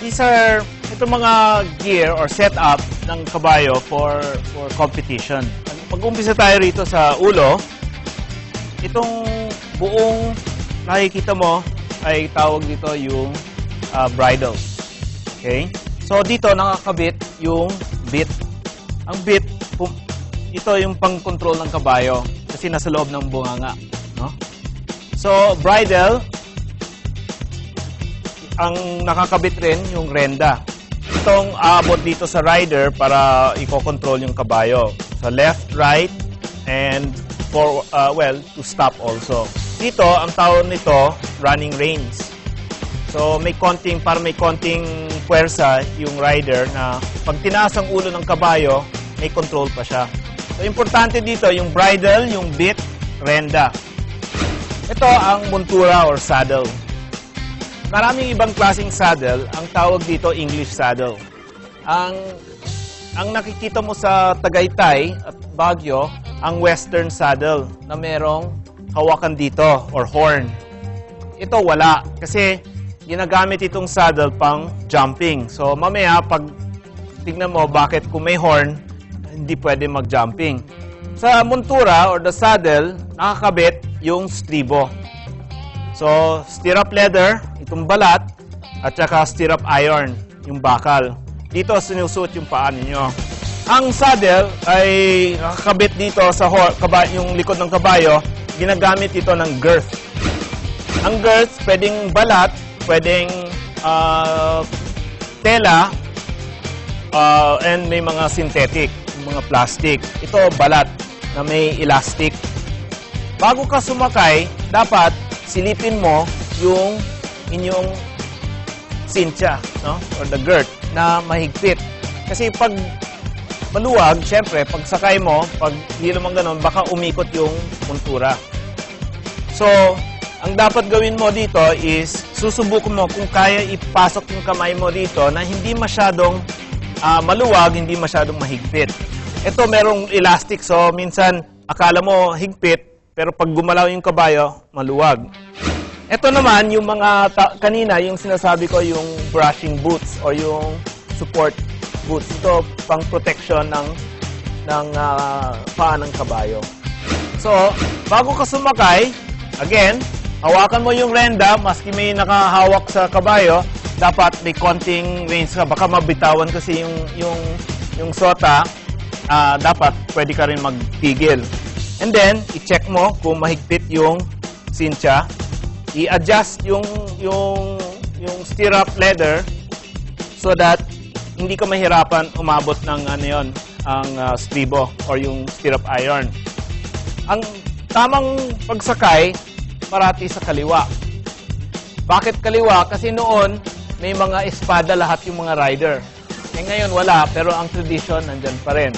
Ito mga gear or setup ng kabayo for competition. Mag-umpisa tayo rito sa ulo. Itong buong nakikita mo ay tawag dito yung bridle. Okay? So dito nakakabit yung bit. Ang bit, ito yung pang-control ng kabayo kasi nasa loob ng bunganga. No? So bridle, ang nakakabit rin yung renda. Itong aabot dito sa rider para i-control yung kabayo. Sa left, right, and to stop also. Dito, ang tawag nito, running reins. So, may konting puwersa yung rider na pag tinaas ang ulo ng kabayo, may control pa siya. So, importante dito, yung bridle, yung bit, renda. Ito ang montura or saddle. Maraming ibang klaseng saddle, ang tawag dito English saddle. Ang nakikita mo sa Tagaytay at Baguio, ang western saddle na merong hawakan dito or horn. Ito wala kasi ginagamit itong saddle pang jumping. So mamaya pag tignan mo bakit kung may horn, hindi pwede mag-jumping. Sa montura or the saddle, nakakabit yung stribo. So stirrup leather, itong balat, at saka stirrup iron, yung bakal. Dito sinusuot yung paa ninyo. Ang saddle ay nakakabit dito sa yung likod ng kabayo, ginagamit ito ng girth. Ang girth, pwedeng balat, pwedeng tela, and may mga synthetic, mga plastic. Ito balat na may elastic. Bago ka sumakay, dapat silipin mo yung inyong cincha, no? Or the girth na mahigpit. Kasi pag maluwag, syempre, pag sakay mo, pag hindi naman ganun, baka umikot yung montura. So, ang dapat gawin mo dito is susubukan mo kung kaya ipasok yung kamay mo dito na hindi masyadong maluwag, hindi masyadong mahigpit. Ito merong elastic, so minsan akala mo higpit, pero pag gumalaw yung kabayo, maluwag. Ito naman, yung mga kanina, yung sinasabi ko, yung brushing boots or yung support boots. Ito, pang protection ng paa ng kabayo. So, bago ka sumakay, again, hawakan mo yung renda, maski may nakahawak sa kabayo, dapat may konting reins ka. Baka mabitawan kasi yung sota, dapat pwede ka rin magpigil. And then, i-check mo kung mahigpit yung cincha. I-adjust yung stirrup leather so that hindi ka mahirapan umabot ng ang stribo or yung stirrup iron. Ang tamang pagsakay, parati sa kaliwa. Bakit kaliwa? Kasi noon, may mga espada lahat yung mga rider. Ngayon wala, pero ang tradition nandyan pa rin.